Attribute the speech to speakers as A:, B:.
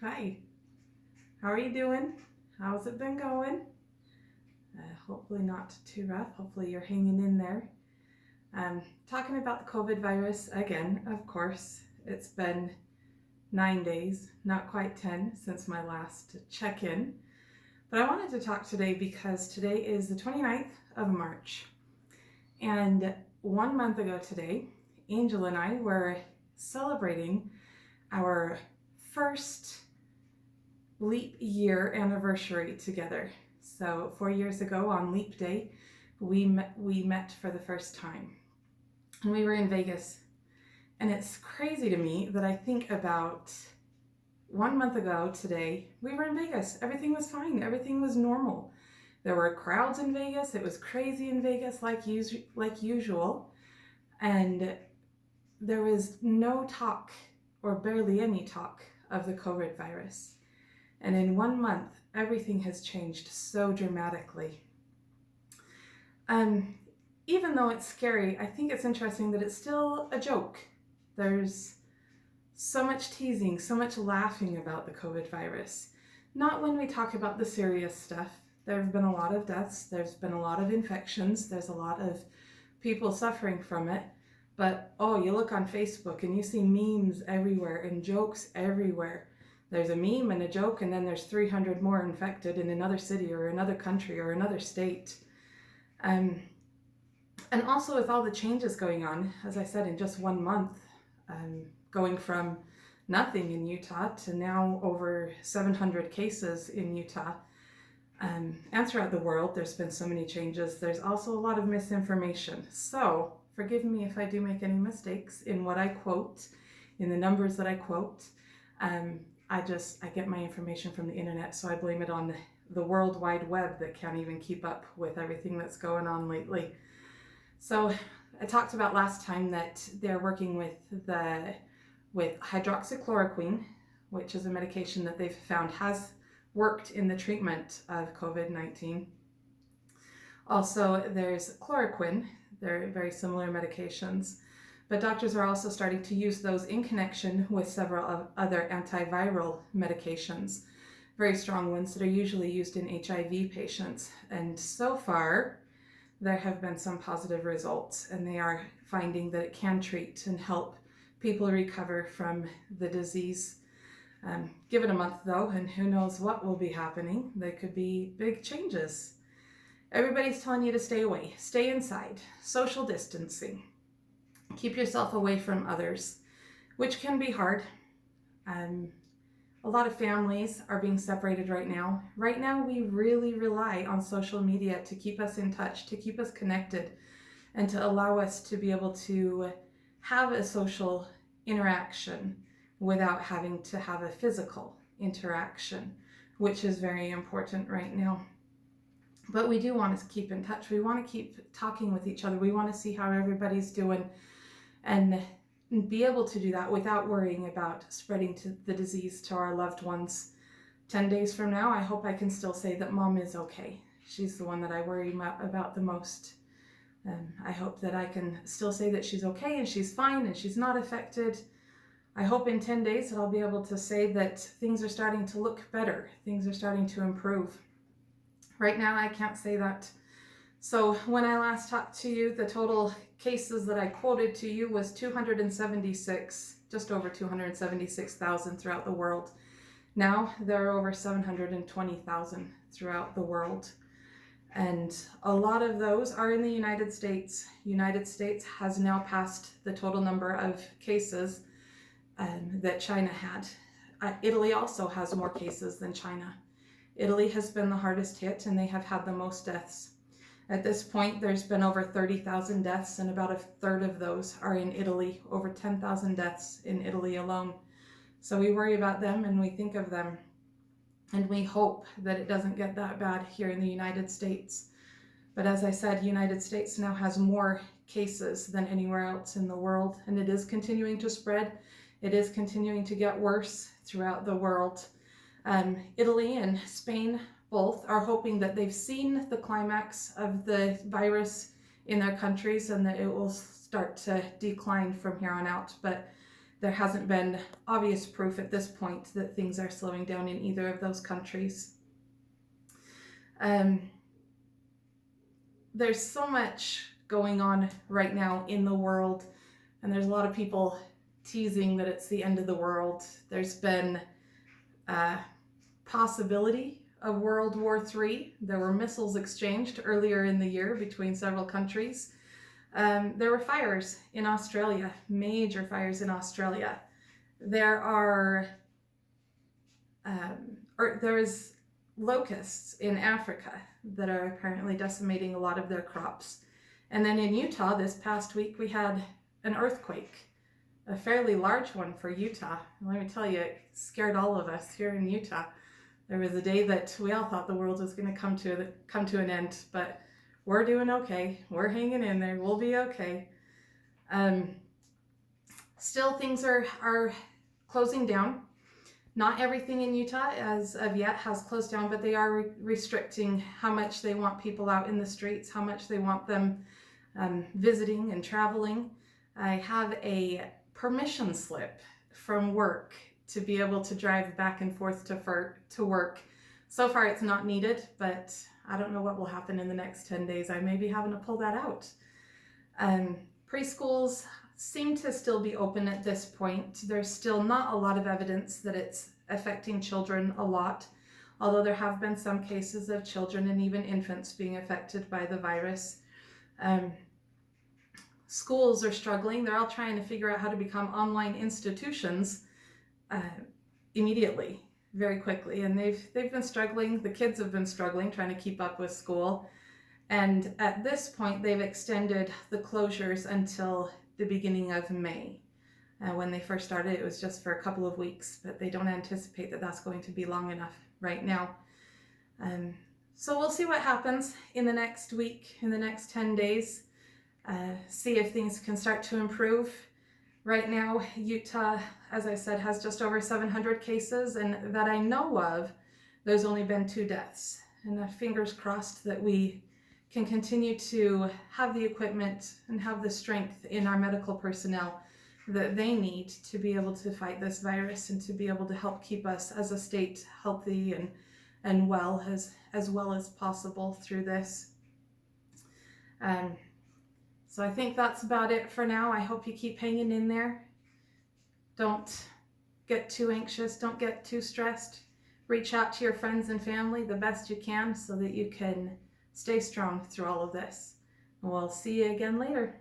A: Hi, how are you doing? How's it been going? Hopefully not too rough. Hopefully you're hanging in there. Talking about the COVID virus again, of course. It's been 9 days, not quite 10, since my last check-in. But I wanted to talk today because today is the 29th of March. And 1 month ago today, Angel and I were celebrating our first leap year anniversary together. So 4 years ago on Leap Day, we met for the first time. And we were in Vegas. And it's crazy to me that I think about 1 month ago today, we were in Vegas. Everything was fine. Everything was normal. There were crowds in Vegas. It was crazy in Vegas like usual. And there was no talk, or barely any talk, of the COVID virus. And in 1 month, everything has changed so dramatically. Even though it's scary, I think it's interesting that it's still a joke. There's so much teasing, so much laughing about the COVID virus. Not when we talk about the serious stuff. There have been a lot of deaths, there's been a lot of infections, there's a lot of people suffering from it. But you look on Facebook and you see memes everywhere and jokes everywhere. There's a meme and a joke, and then there's 300 more infected in another city or another country or another state. And also with all the changes going on, as I said, in just 1 month, going from nothing in Utah to now over 700 cases in Utah, and throughout the world, there's been so many changes. There's also a lot of misinformation. So forgive me if I do make any mistakes in what I quote, in the numbers that I quote. I get my information from the internet, so I blame it on the World Wide Web that can't even keep up with everything that's going on lately. So I talked about last time that they're working with hydroxychloroquine, which is a medication that they've found has worked in the treatment of COVID-19. Also, there's chloroquine. They're very similar medications. But doctors are also starting to use those in connection with several other antiviral medications, very strong ones that are usually used in HIV patients. And so far, there have been some positive results, and they are finding that it can treat and help people recover from the disease. Give it a month though, and who knows what will be happening. There could be big changes. Everybody's telling you to stay away, stay inside, social distancing. Keep yourself away from others, which can be hard. A lot of families are being separated right now. Right now, we really rely on social media to keep us in touch, to keep us connected, and to allow us to be able to have a social interaction without having to have a physical interaction, which is very important right now. But we do want to keep in touch. We want to keep talking with each other. We want to see how everybody's doing, and be able to do that without worrying about spreading the disease to our loved ones. 10 days from now, I hope I can still say that Mom is okay. She's the one that I worry about the most. I hope that I can still say that she's okay and she's fine and she's not affected. I hope in 10 days that I'll be able to say that things are starting to look better. Things are starting to improve. Right now, I can't say that. So when I last talked to you, the total cases that I quoted to you was 276, just over 276,000 throughout the world. Now there are over 720,000 throughout the world. And a lot of those are in the United States. United States has now passed the total number of cases that China had. Italy also has more cases than China. Italy has been the hardest hit, and they have had the most deaths. At this point, there's been over 30,000 deaths, and about a third of those are in Italy, over 10,000 deaths in Italy alone. So we worry about them and we think of them, and we hope that it doesn't get that bad here in the United States. But as I said, United States now has more cases than anywhere else in the world, and it is continuing to spread. It is continuing to get worse throughout the world. Italy and Spain both are hoping that they've seen the climax of the virus in their countries and that it will start to decline from here on out. But there hasn't been obvious proof at this point that things are slowing down in either of those countries. There's so much going on right now in the world, and there's a lot of people teasing that it's the end of the world. There's been possibility of World War III. There were missiles exchanged earlier in the year between several countries. There were fires in Australia, major fires in Australia. There's locusts in Africa that are apparently decimating a lot of their crops. And then in Utah this past week we had an earthquake, a fairly large one for Utah. And let me tell you, it scared all of us here in Utah. There was a day that we all thought the world was going to come to an end, but we're doing okay. We're hanging in there. We'll be okay. Still, things are closing down. Not everything in Utah as of yet has closed down, but they are restricting how much they want people out in the streets, how much they want them visiting and traveling. I have a permission slip from work to be able to drive back and forth to work. So far it's not needed, but I don't know what will happen in the next 10 days. I may be having to pull that out. Preschools seem to still be open at this point. There's still not a lot of evidence that it's affecting children a lot, although there have been some cases of children and even infants being affected by the virus. Schools are struggling. They're all trying to figure out how to become online institutions immediately, very quickly. And they've been struggling. The kids have been struggling, trying to keep up with school. And at this point, they've extended the closures until the beginning of May. When they first started, it was just for a couple of weeks, but they don't anticipate that that's going to be long enough right now. So we'll see what happens in the next week, in the next 10 days, see if things can start to improve. Right now, Utah, as I said, has just over 700 cases, and that I know of, there's only been 2 deaths. And fingers crossed that we can continue to have the equipment and have the strength in our medical personnel that they need to be able to fight this virus and to be able to help keep us as a state healthy and well as possible through this. So I think that's about it for now. I hope you keep hanging in there. Don't get too anxious. Don't get too stressed. Reach out to your friends and family the best you can so that you can stay strong through all of this. We'll see you again later.